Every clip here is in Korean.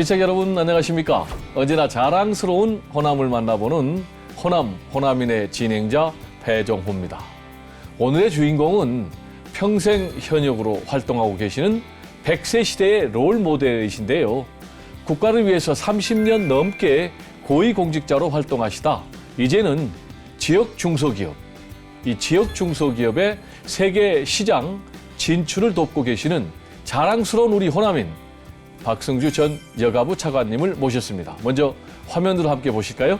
시청자 여러분 안녕하십니까? 언제나 자랑스러운 호남을 만나보는 호남, 호남인의 진행자 배정호입니다. 오늘의 주인공은 평생 현역으로 활동하고 계시는 100세 시대의 롤모델이신데요. 국가를 위해서 30년 넘게 고위공직자로 활동하시다 이제는 지역 중소기업, 이 지역 중소기업의 세계 시장 진출을 돕고 계시는 자랑스러운 우리 호남인 박승주 전 여가부 차관님을 모셨습니다. 먼저 화면으로 함께 보실까요?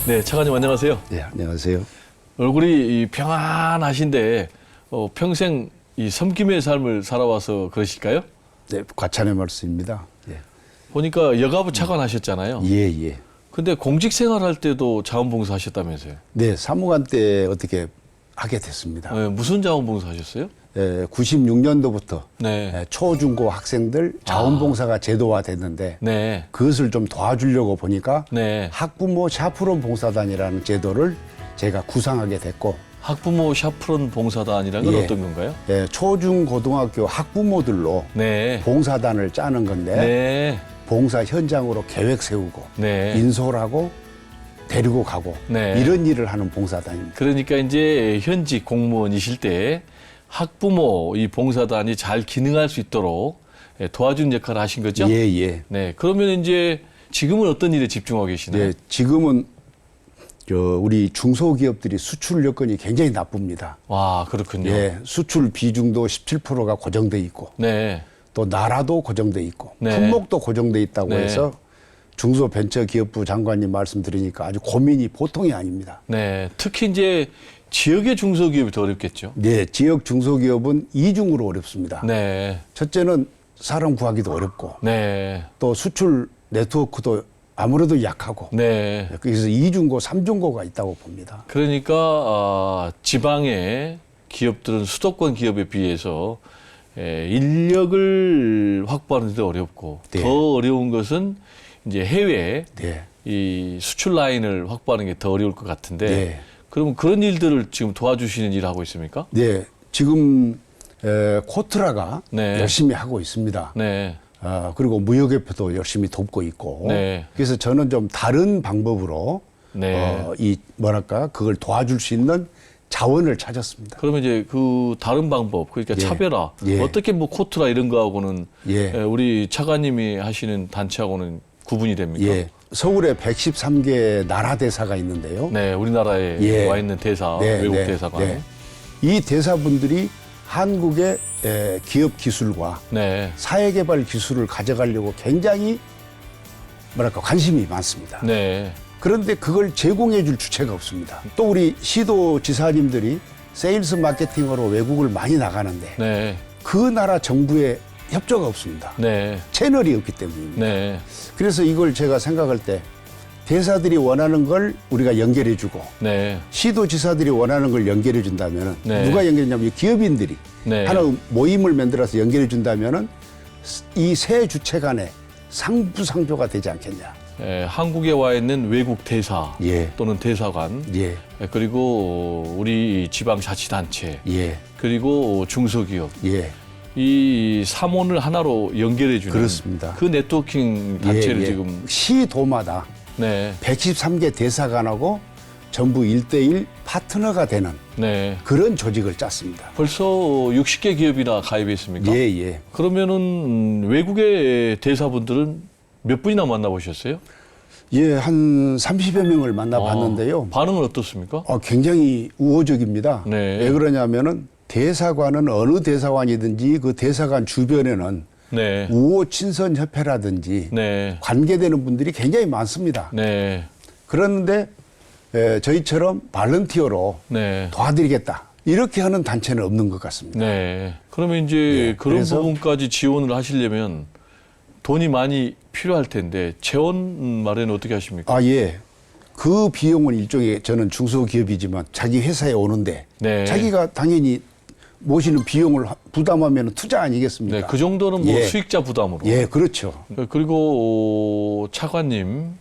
네, 차관님 안녕하세요. 네, 안녕하세요. 얼굴이 평안하신데 평생 이 섬김의 삶을 살아와서 그러실까요? 네, 과찬의 말씀입니다. 예. 보니까 여가부 차관 하셨잖아요. 예, 예. 근데 공직 생활할 때도 자원봉사 하셨다면서요? 네, 사무관 때 어떻게 하게 됐습니다. 네, 무슨 자원봉사 하셨어요? 96년도부터 네. 초중고 학생들 자원봉사가 제도화됐는데 네. 그것을 좀 도와주려고 보니까 네. 학부모 샤프론 봉사단이라는 제도를 제가 구상하게 됐고 학부모 샤프론 봉사단이라는 건 예. 어떤 건가요? 초중고등학교 학부모들로 네. 봉사단을 짜는 건데 네. 봉사 현장으로 계획 세우고 네. 인솔 하고 데리고 가고 네. 이런 일을 하는 봉사단입니다. 그러니까 이제 현직 공무원이실 때 학부모 이 봉사단이 잘 기능할 수 있도록 도와주는 역할을 하신 거죠? 예, 예. 네. 그러면 이제 지금은 어떤 일에 집중하고 계시나요? 네, 지금은 우리 중소기업들이 수출 여건이 굉장히 나쁩니다. 와, 그렇군요. 예, 수출 비중도 17%가 고정돼 있고 네. 또 나라도 고정돼 있고 네. 품목도 고정돼 있다고 네. 해서 중소벤처기업부 장관님 말씀 들으니까 아주 고민이 보통이 아닙니다. 네. 특히 이제 지역의 중소기업이 더 어렵겠죠? 네, 지역 중소기업은 이중으로 어렵습니다. 네. 첫째는 사람 구하기도 어렵고 네. 또 수출 네트워크도 아무래도 약하고 네. 그래서 이중고, 삼중고가 있다고 봅니다. 그러니까 지방의 기업들은 수도권 기업에 비해서 인력을 확보하는 데도 어렵고 네. 더 어려운 것은 이제 해외 네. 이 수출 라인을 확보하는 게 더 어려울 것 같은데 네. 그러면 그런 일들을 지금 도와주시는 일을 하고 있습니까? 네, 지금 코트라가 네. 열심히 하고 있습니다. 네. 그리고 무역협회도 열심히 돕고 있고. 네. 그래서 저는 좀 다른 방법으로 네. 그걸 도와줄 수 있는 자원을 찾았습니다. 그러면 이제 그 다른 방법, 그러니까 예. 차별화, 예. 어떻게 뭐 코트라 이런 거하고는 예. 우리 차관님이 하시는 단체하고는 구분이 됩니까? 예, 서울에 113개 나라 대사가 있는데요. 네, 우리나라에 예. 와 있는 대사, 네, 외국 네, 대사관. 네. 이 대사분들이 한국의 기업 기술과 네. 사회개발 기술을 가져가려고 굉장히 관심이 많습니다. 네. 그런데 그걸 제공해 줄 주체가 없습니다. 또 우리 시도지사님들이 세일스 마케팅으로 외국을 많이 나가는데 네. 그 나라 정부의 협조가 없습니다. 네. 채널이 없기 때문입니다. 네. 그래서 이걸 제가 생각할 때 대사들이 원하는 걸 우리가 연결해 주고 네. 시도지사들이 원하는 걸 연결해 준다면 네. 누가 연결했냐면 기업인들이 네. 하나 모임을 만들어서 연결해 준다면 이 세 주체 간에 상부상조가 되지 않겠냐. 한국에 와 있는 외국 대사 예. 또는 대사관, 예. 그리고 우리 지방자치단체, 예. 그리고 중소기업, 예. 이 삼원을 하나로 연결해 주는 그렇습니다. 그 네트워킹 단체를 예, 예. 지금 시도마다 네. 113개 대사관하고 전부 1대1 파트너가 되는 네. 그런 조직을 짰습니다. 벌써 60개 기업이나 가입해 있습니까? 예, 예. 그러면은 외국의 대사분들은 몇 분이나 만나보셨어요? 예, 한 30여 명을 만나봤는데요. 반응은 어떻습니까? 굉장히 우호적입니다. 네. 왜 그러냐면은 대사관은 어느 대사관이든지 그 대사관 주변에는 네. 우호 친선 협회라든지 네. 관계되는 분들이 굉장히 많습니다. 네. 그런데 저희처럼 발런티어로 네. 도와드리겠다. 이렇게 하는 단체는 없는 것 같습니다. 네. 그러면 이제 예, 그런 그래서- 부분까지 지원을 하시려면 돈이 많이 필요할 텐데 재원 마련 어떻게 하십니까? 예. 그 비용은 일종의 저는 중소기업이지만 자기 회사에 오는데 네. 자기가 당연히 모시는 비용을 부담하면 투자 아니겠습니까? 네, 그 정도는 뭐 예. 수익자 부담으로. 예, 그렇죠. 그리고 차관님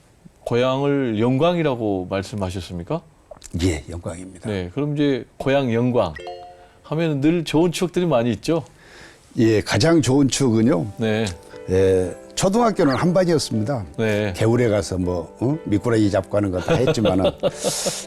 고향을 영광이라고 말씀하셨습니까? 예, 영광입니다. 네, 그럼 이제 고향 영광 하면 늘 좋은 추억들이 많이 있죠. 예, 가장 좋은 추억은요. 네, 예, 초등학교는 한반이었습니다. 네, 개울에 가서 뭐 미꾸라지 잡고 하는 거 다 했지만은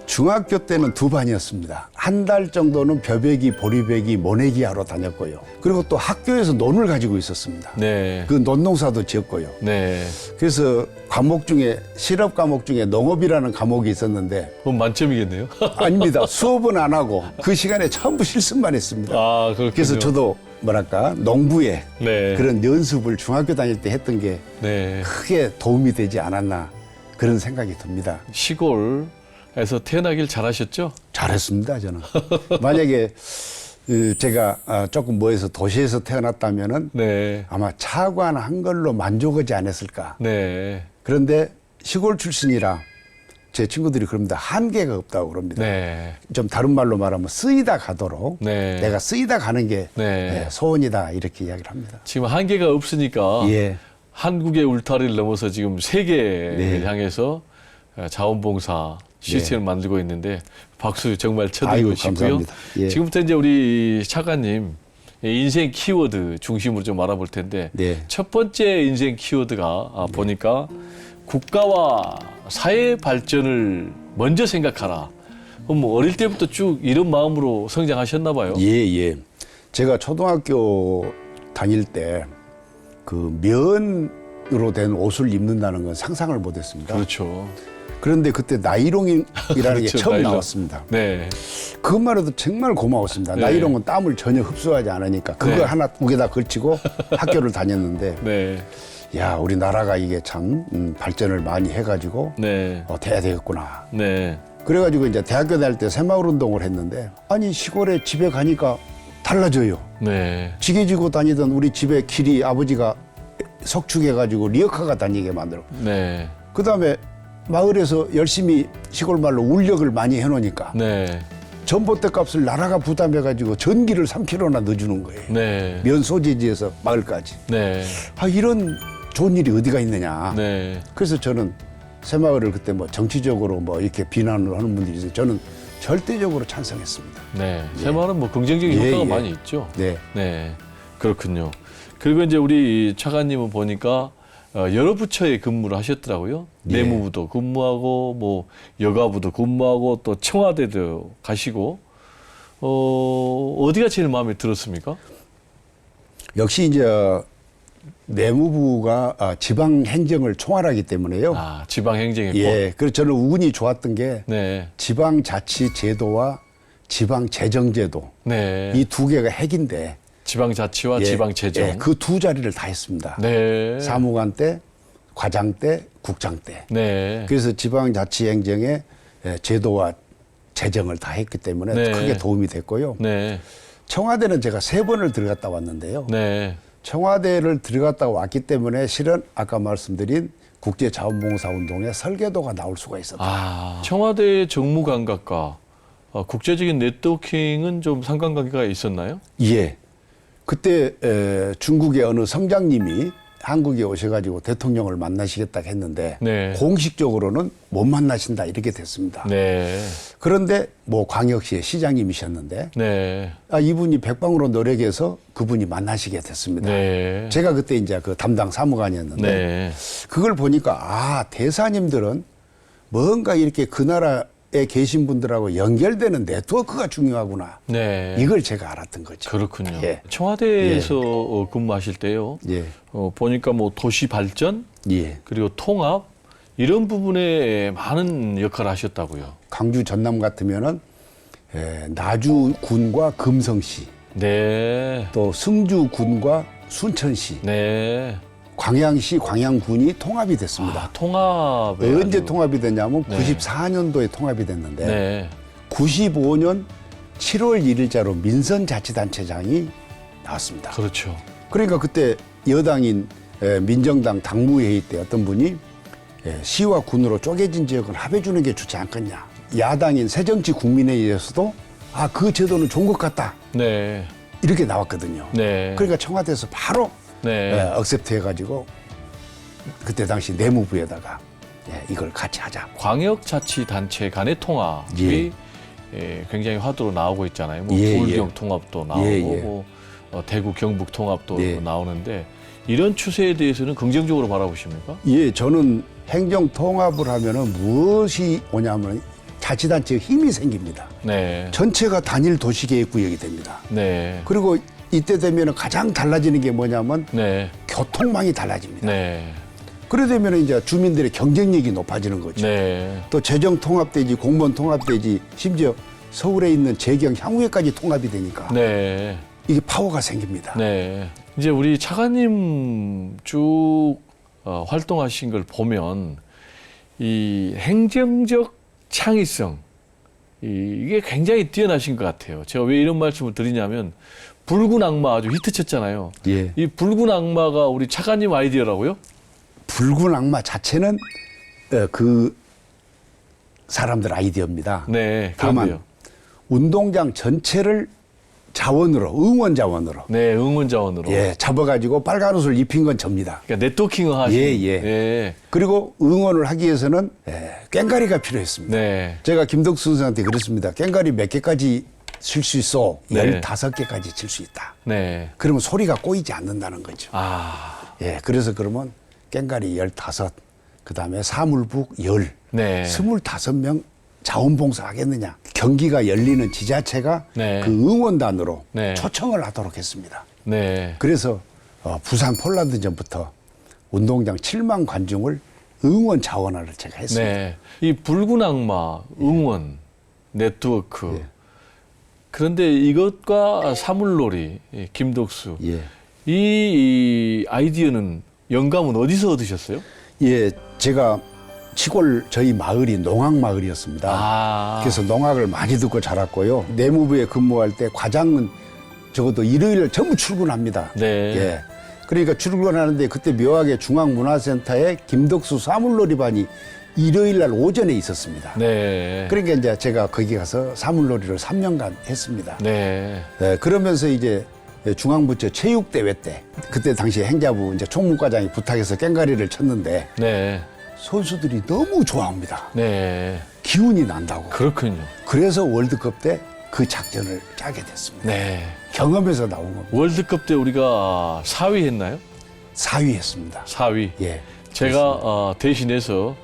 중학교 때는 두 반이었습니다. 한 달 정도는 벼베기, 보리배기, 모내기 하러 다녔고요. 그리고 또 학교에서 논을 가지고 있었습니다. 네, 그 논농사도 지었고요. 네. 그래서 과목 중에 실업 과목 중에 농업이라는 과목이 있었는데 그럼 만점이겠네요. 아닙니다. 수업은 안 하고 그 시간에 전부 실습만 했습니다. 아, 그렇군요. 그래서 저도 뭐랄까 농부에 네, 그런 연습을 중학교 다닐 때 했던 게 네. 크게 도움이 되지 않았나 그런 생각이 듭니다. 시골에서 태어나길 잘하셨죠? 잘했습니다, 저는. 만약에 제가 조금 뭐해서 도시에서 태어났다면은 네, 아마 차관한 걸로 만족하지 않았을까. 네, 그런데 시골 출신이라 제 친구들이 그럽니다. 한계가 없다고 그럽니다. 네, 좀 다른 말로 말하면 쓰이다 가도록 네. 내가 쓰이다 가는 게 네. 소원이다 이렇게 이야기를 합니다. 지금 한계가 없으니까 예. 한국의 울타리를 넘어서 지금 세계를 네. 향해서 자원봉사 시스템을 만들고 있는데 박수 정말 쳐드리고 아이고, 싶고요. 감사합니다. 예. 지금부터 이제 우리 차관님 인생 키워드 중심으로 좀 알아볼 텐데 네. 첫 번째 인생 키워드가 보니까 국가와 사회 발전을 먼저 생각하라. 그럼 뭐 어릴 때부터 쭉 이런 마음으로 성장하셨나 봐요. 예, 예. 제가 초등학교 다닐 때 그 면으로 된 옷을 입는다는 건 상상을 못 했습니다. 그렇죠. 그런데 그때 나이롱이라는 게 그렇죠, 처음 나일론. 나왔습니다. 네. 그것만 해도 정말 고마웠습니다. 네. 나이롱은 땀을 전혀 흡수하지 않으니까 그거 네. 하나 목에다 걸치고 학교를 다녔는데 네. 야, 우리 나라가 이게 참 발전을 많이 해가지고 네. 돼야 되겠구나. 네. 그래가지고 이제 대학교 다닐 때 새마을 운동을 했는데 아니 시골에 집에 가니까 달라져요. 네. 지게 지고 다니던 우리 집의 길이 아버지가 석축해가지고 리어카가 다니게 만들어. 네. 그 다음에 마을에서 열심히 시골 말로 울력을 많이 해놓으니까 네. 전봇대 값을 나라가 부담해가지고 전기를 3km나 넣어주는 거예요. 네. 면 소재지에서 마을까지. 네. 아, 이런 좋은 일이 어디가 있느냐. 네. 그래서 저는 새마을을 그때 뭐 정치적으로 뭐 이렇게 비난을 하는 분들이 있어요. 저는 절대적으로 찬성했습니다. 네. 새마을은 뭐 긍정적인 예, 효과가 예. 많이 있죠. 네. 네. 그렇군요. 그리고 이제 우리 차관님은 보니까 여러 부처에 근무를 하셨더라고요. 예. 내무부도 근무하고 뭐 여가부도 근무하고 또 청와대도 가시고 어디가 제일 마음에 들었습니까? 역시 이제 내무부가 지방 행정을 총괄하기 때문에요. 아, 지방행정했고. 예. 그래서 저는 운이 좋았던 게 네. 지방자치 제도와 지방재정제도 네. 이 두 개가 핵인데 지방자치와 예, 지방재정. 예, 그 두 자리를 다 했습니다. 네. 사무관 때, 과장 때, 국장 때. 네. 그래서 지방자치행정의 제도와 재정을 다 했기 때문에 네. 크게 도움이 됐고요. 네. 청와대는 제가 3번을 들어갔다 왔는데요. 네. 청와대를 들어갔다 왔기 때문에 실은 아까 말씀드린 국제자원봉사운동의 설계도가 나올 수가 있었다. 아, 청와대 정무 감각과 국제적인 네트워킹은 좀 상관관계가 있었나요? 예. 그때 중국의 어느 성장님이 한국에 오셔가지고 대통령을 만나시겠다 했는데 네. 공식적으로는 못 만나신다 이렇게 됐습니다. 네. 그런데 뭐 광역시의 시장님이셨는데 네. 이분이 백방으로 노력해서 그분이 만나시게 됐습니다. 네. 제가 그때 이제 그 담당 사무관이었는데 네. 그걸 보니까 대사님들은 뭔가 이렇게 그 나라에 계신 분들하고 연결되는 네트워크가 중요하구나. 네. 이걸 제가 알았던 거죠. 그렇군요. 예. 청와대에서 근무하실 때요. 예. 보니까 뭐 도시 발전 예. 그리고 통합 이런 부분에 많은 역할을 하셨다고요. 강주 전남 같으면은 나주군과 금성시, 네. 또 승주군과 순천시, 네. 광양시, 광양군이 통합이 됐습니다. 아, 통합에 언제 아주- 통합이 됐냐면 네. 94년도에 통합이 됐는데 네. 95년 7월 1일자로 민선자치단체장이 나왔습니다. 그렇죠. 그러니까 그때 여당인 민정당 당무회의 때 어떤 분이 시와 군으로 쪼개진 지역을 합해주는 게 좋지 않겠냐. 야당인 새정치 국민회의에서도 그 제도는 좋은 것 같다. 네. 이렇게 나왔거든요. 네. 그러니까 청와대에서 바로 네. 억셉트 해가지고 그때 당시 내무부에다가 이걸 같이 하자. 광역자치단체 간의 통합이 굉장히 화두로 나오고 있잖아요. 뭐 예, 부울경 예. 통합도 나오고 예, 예. 뭐 대구 경북 통합도 예. 나오는데 이런 추세에 대해서는 긍정적으로 바라보십니까? 예, 저는 행정 통합을 하면은 무엇이 오냐면 자치단체에 힘이 생깁니다. 네. 전체가 단일 도시계획구역이 됩니다. 네. 그리고 이때 되면 가장 달라지는 게 뭐냐면 네. 교통망이 달라집니다. 네. 그래 되면 이제 주민들의 경쟁력이 높아지는 거죠. 네. 또 재정 통합되지, 공무원 통합되지, 심지어 서울에 있는 재경 향후에까지 통합이 되니까 네. 이게 파워가 생깁니다. 네. 이제 우리 차관님 쭉 활동하신 걸 보면 이 행정적 창의성 이게 굉장히 뛰어나신 것 같아요. 제가 왜 이런 말씀을 드리냐면 붉은 악마 아주 히트쳤잖아요. 예. 이 붉은 악마가 우리 차관님 아이디어라고요? 붉은 악마 자체는 그 사람들 아이디어입니다. 네. 다만 그런데요. 운동장 전체를 자원으로, 응원 자원으로 네, 응원 자원으로. 잡아가지고 빨간 옷을 입힌 건 접니다. 그러니까 네트워킹을 하시는. 예. 그리고 응원을 하기 위해서는 꽹가리가 필요했습니다. 네. 제가 김덕수 선생한테 그랬습니다. 꽹가리 몇 개까지 칠 수 있어? 네. 15개까지 칠 수 있다. 네. 그러면 소리가 꼬이지 않는다는 거죠. 아. 그래서 그러면 꽹가리 15, 그 다음에 사물북 10, 네. 25명 자원봉사 하겠느냐. 경기가 열리는 지자체가 네. 그 응원단으로 네. 초청을 하도록 했습니다. 네. 그래서 부산 폴란드전부터 운동장 7만 관중을 응원 자원화를 제가 했습니다. 네. 이 붉은 악마 응원 네트워크. 예. 그런데 이것과 사물놀이 김덕수 예. 이 아이디어는 영감은 어디서 얻으셨어요? 제가 시골 저희 마을이 농악마을이었습니다. 아. 그래서 농악을 많이 듣고 자랐고요. 내무부에 근무할 때 과장은 적어도 일요일 전부 출근합니다. 네. 그러니까 출근하는데 그때 묘하게 중앙문화센터에 김덕수 사물놀이반이 일요일 날 오전에 있었습니다. 네. 그러니까 이제 제가 거기 가서 사물놀이를 3년간 했습니다. 네. 그러면서 이제 중앙부처 체육대회 때 그때 당시 행자부 이제 총무과장이 부탁해서 꽹가리를 쳤는데 네. 선수들이 너무 좋아합니다. 네. 기운이 난다고. 그렇군요. 그래서 월드컵 때 그 작전을 짜게 됐습니다. 네. 경험에서 나온 겁니다. 월드컵 때 우리가 4위 했나요? 4위 했습니다. 4위. 제가 대신해서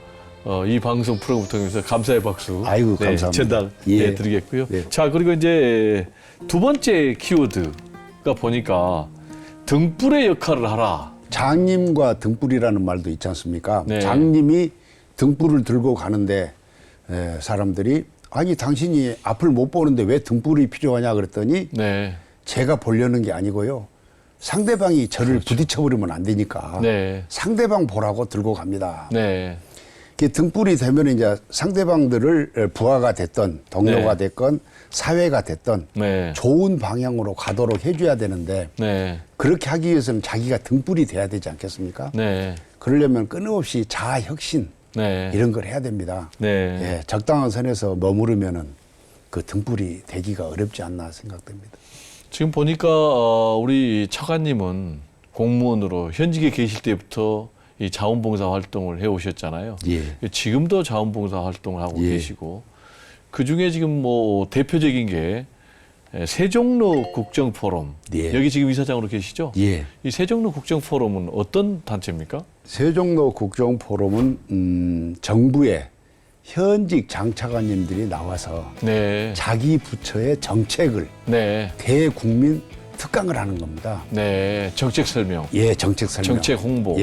이 방송 프로그램 통해서 감사의 박수 아이고, 감사합니다. 전달해 드리겠고요. 자, 그리고 이제 두 번째 키워드가 보니까 등불의 역할을 하라. 장님과 등불이라는 말도 있지 않습니까? 네. 장님이 등불을 들고 가는데 사람들이 아니 당신이 앞을 못 보는데 왜 등불이 필요하냐 그랬더니 네. 제가 보려는 게 아니고요. 상대방이 저를 부딪혀버리면 안 되니까 네. 상대방 보라고 들고 갑니다. 네. 그 등불이 되면 이제 상대방들을 부하가 됐던 동료가 네. 됐건 사회가 됐던 네. 좋은 방향으로 가도록 해줘야 되는데 네. 그렇게 하기 위해서는 자기가 등불이 돼야 되지 않겠습니까? 네. 그러려면 끊임없이 자아혁신 네. 이런 걸 해야 됩니다. 네. 적당한 선에서 머무르면은 그 등불이 되기가 어렵지 않나 생각됩니다. 지금 보니까 우리 차관님은 공무원으로 현직에 계실 때부터 이 자원봉사 활동을 해 오셨잖아요. 지금도 자원봉사 활동을 하고 계시고 그 중에 지금 뭐 대표적인 게 세종로 국정포럼. 여기 지금 이사장으로 계시죠? 이 세종로 국정포럼은 어떤 단체입니까? 세종로 국정포럼은 정부의 현직 장차관님들이 나와서 네. 자기 부처의 정책을 네. 대국민 특강을 하는 겁니다. 네. 정책 설명. 정책 설명. 정책 홍보.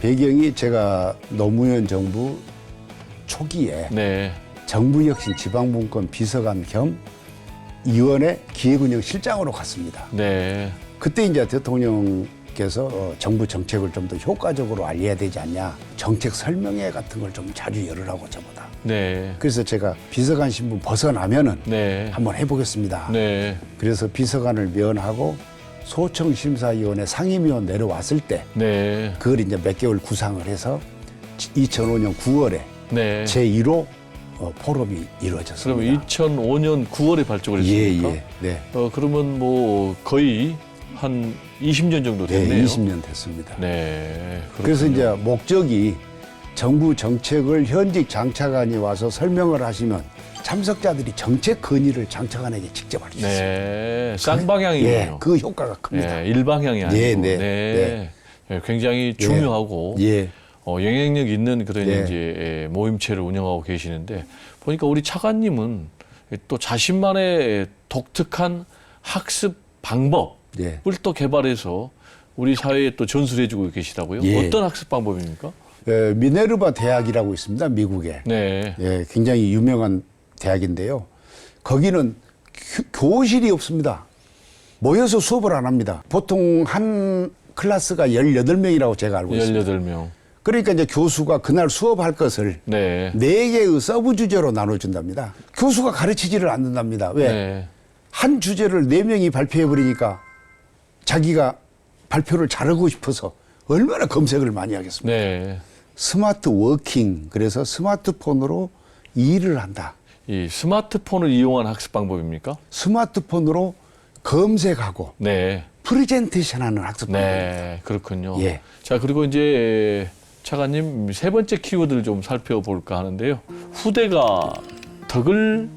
배경이 제가 노무현 정부 초기에 네. 정부혁신 지방분권 비서관 겸 위원회 기획운영 실장으로 갔습니다. 네. 그때 이제 대통령께서 정부 정책을 좀 더 효과적으로 알려야 되지 않냐. 정책 설명회 같은 걸 좀 자주 열으라고 저보다. 네. 그래서 제가 비서관 신분 벗어나면은 네. 한번 해보겠습니다. 네. 그래서 비서관을 면하고 소청심사위원회 상임위원 내려왔을 때 네. 그걸 이제 몇 개월 구상을 해서 2005년 9월에 네. 제1호 포럼이 이루어졌습니다. 그러면 2005년 9월에 발족을 했습니까? 예. 네. 그러면 뭐 거의 한 20년 정도 됐네요. 네, 20년 됐습니다. 네. 그래서 그렇군요. 이제 목적이 정부 정책을 현직 장차관이 와서 설명을 하시면 참석자들이 정책 건의를 장차관에게 직접 할 수 있습니다. 네, 쌍방향이군요. 예, 그 효과가 큽니다. 네, 일방향이 아니고. 네, 네, 네, 네, 굉장히 중요하고 예. 영향력 있는 그런 예. 이제 모임체를 운영하고 계시는데 보니까 우리 차관님은 또 자신만의 독특한 학습 방법을 예. 또 개발해서 우리 사회에 또 전수해주고 계시다고요? 예. 어떤 학습 방법입니까? 미네르바 대학이라고 있습니다. 미국에. 네, 예, 굉장히 유명한 대학인데요. 거기는 교실이 없습니다. 모여서 수업을 안 합니다. 보통 한 클래스가 18명이라고 제가 알고 있습니다. 18명. 그러니까 이제 교수가 그날 수업할 것을 네. 4개의 서브 주제로 나눠준답니다. 교수가 가르치지를 않는답니다. 왜? 네. 한 주제를 4명이 발표해버리니까 자기가 발표를 잘하고 싶어서 얼마나 검색을 많이 하겠습니까? 네. 스마트 워킹, 그래서 스마트폰으로 일을 한다. 이 스마트폰을 이용한 학습 방법입니까? 스마트폰으로 검색하고 네. 프레젠테이션하는 학습 방법입니다. 네, 그렇군요. 예. 자, 그리고 이제 차관님 세 번째 키워드를 좀 살펴볼까 하는데요. 후대가 덕을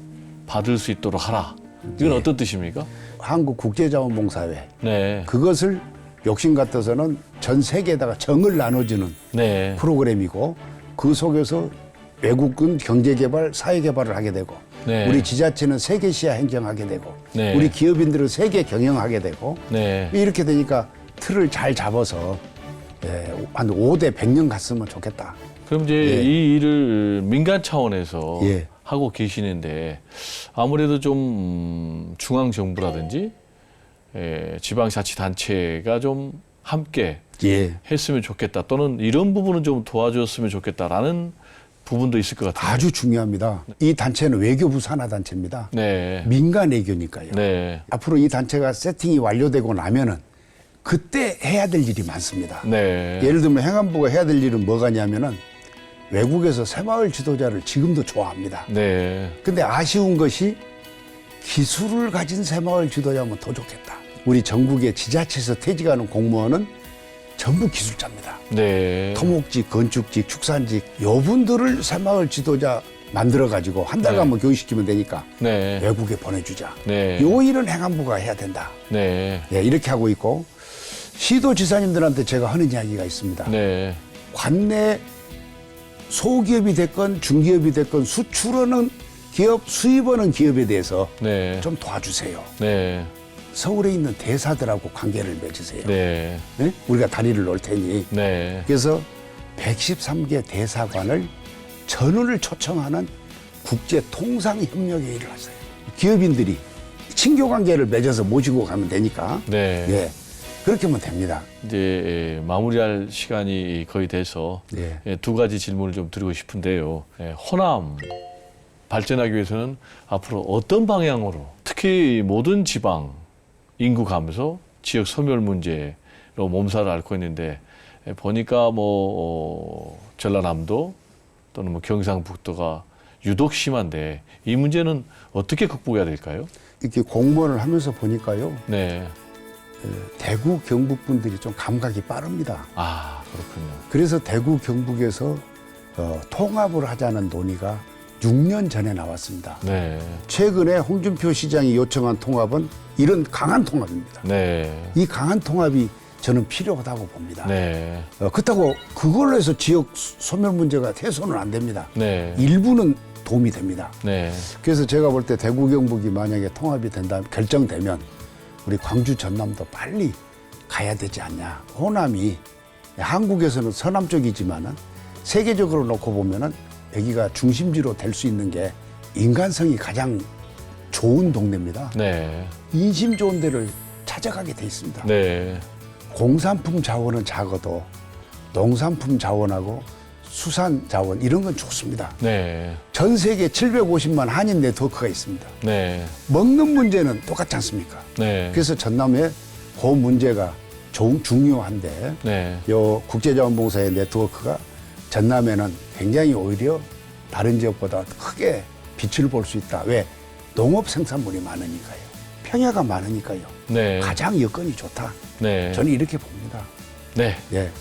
받을 수 있도록 하라. 이건 예. 어떤 뜻입니까? 한국국제자원봉사회, 네, 그것을 욕심 같아서는 전 세계에다가 정을 나눠주는 네, 프로그램이고, 그 속에서 외국은 경제개발, 사회개발을 하게 되고, 네. 우리 지자체는 세계 시야 행정하게 되고, 네. 우리 기업인들은 세계 경영하게 되고, 네, 이렇게 되니까 틀을 잘 잡아서 한 5대 100년 갔으면 좋겠다. 그럼 이제 예. 이 일을 민간 차원에서 예. 하고 계시는데 아무래도 좀 중앙 정부라든지 지방자치단체가 좀 함께 예. 했으면 좋겠다 또는 이런 부분은 좀 도와줬으면 좋겠다라는 부분도 있을 것 같아요. 아주 중요합니다. 이 단체는 외교부 산하 단체입니다. 네, 민간 외교니까요. 네, 앞으로 이 단체가 세팅이 완료되고 나면은 그때 해야 될 일이 많습니다. 네, 예를 들면 행안부가 해야 될 일은 뭐가냐면은 외국에서 새마을 지도자를 지금도 좋아합니다. 네, 근데 아쉬운 것이 기술을 가진 새마을 지도자면 더 좋겠다. 우리 전국의 지자체에서 퇴직하는 공무원은 전부 기술자입니다. 네, 토목직, 건축직, 축산직 요분들을 새마을 지도자 만들어가지고 한 달간만 교육시키면 되니까 네, 외국에 보내주자. 네, 요 일은 행안부가 해야 된다. 네, 예, 이렇게 하고 있고, 시도지사님들한테 제가 하는 이야기가 있습니다. 네, 관내 소기업이 됐건 중기업이 됐건 수출하는 기업, 수입하는 기업에 대해서 네, 좀 도와주세요. 네, 서울에 있는 대사들하고 관계를 맺으세요. 네, 예? 우리가 다리를 놓을 테니. 네, 그래서 113개 대사관을 전원을 초청하는 국제통상협력회의를 하세요. 기업인들이 친교 관계를 맺어서 모시고 가면 되니까. 네. 예. 그렇게 하면 됩니다. 이제 마무리할 시간이 거의 돼서 예. 두 가지 질문을 좀 드리고 싶은데요. 호남 발전하기 위해서는 앞으로 어떤 방향으로 특히 모든 지방 인구 감소, 지역 소멸 문제로 몸살을 앓고 있는데 보니까 전라남도 또는 경상북도가 유독 심한데 이 문제는 어떻게 극복해야 될까요? 이렇게 공무원을 하면서 보니까요. 네. 대구, 경북 분들이 좀 감각이 빠릅니다. 아, 그렇군요. 그래서 대구, 경북에서 통합을 하자는 논의가 6년 전에 나왔습니다. 네. 최근에 홍준표 시장이 요청한 통합은 이런 강한 통합입니다. 네. 이 강한 통합이 저는 필요하다고 봅니다. 네. 그렇다고 그걸로 해서 지역 소멸 문제가 해소는 안 됩니다. 네. 일부는 도움이 됩니다. 네. 그래서 제가 볼 때 대구, 경북이 만약에 통합이 결정되면 우리 광주, 전남도 빨리 가야 되지 않냐. 호남이 한국에서는 서남 쪽이지만은 세계적으로 놓고 보면은 여기가 중심지로 될 수 있는 게 인간성이 가장 좋은 동네입니다. 네. 인심 좋은 데를 찾아가게 돼 있습니다. 네. 공산품 자원은 작아도 농산품 자원하고 수산 자원 이런 건 좋습니다. 네. 전 세계 750만 한인 네트워크가 있습니다. 네. 먹는 문제는 똑같지 않습니까? 네. 그래서 전남에 그 문제가 중요한데 네. 요 국제자원봉사의 네트워크가 전남에는 굉장히 오히려 다른 지역보다 크게 빛을 볼 수 있다. 왜? 농업 생산물이 많으니까요. 평야가 많으니까요. 네. 가장 여건이 좋다. 네. 저는 이렇게 봅니다. 네. 예.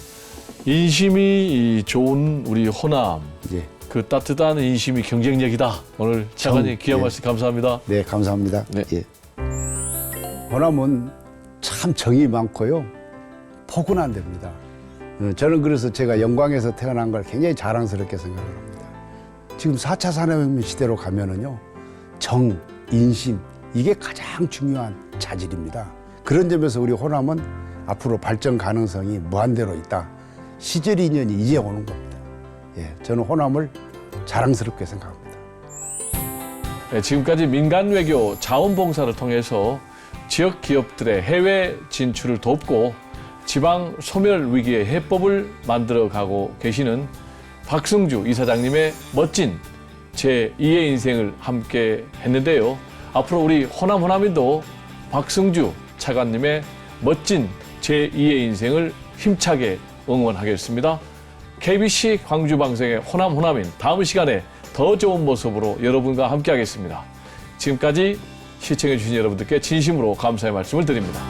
인심이 좋은 우리 호남. 예. 그 따뜻한 인심이 경쟁력이다. 오늘 차관님 귀한 예. 말씀 감사합니다. 네, 감사합니다. 네. 예. 호남은 참 정이 많고요. 포근한 데입니다. 저는 그래서 제가 영광에서 태어난 걸 굉장히 자랑스럽게 생각을 합니다. 지금 4차 산업혁명 시대로 가면은요, 정, 인심, 이게 가장 중요한 자질입니다. 그런 점에서 우리 호남은 앞으로 발전 가능성이 무한대로 있다. 시절 인연이 이제 오는 겁니다. 예, 저는 호남을 자랑스럽게 생각합니다. 네, 지금까지 민간 외교 자원봉사를 통해서 지역 기업들의 해외 진출을 돕고 지방 소멸 위기의 해법을 만들어가고 계시는 박승주 이사장님의 멋진 제2의 인생을 함께 했는데요. 앞으로 우리 호남인도 박승주 차관님의 멋진 제2의 인생을 힘차게 응원하겠습니다. KBC 광주방송의 호남인 다음 시간에 더 좋은 모습으로 여러분과 함께하겠습니다. 지금까지 시청해 주신 여러분들께 진심으로 감사의 말씀을 드립니다.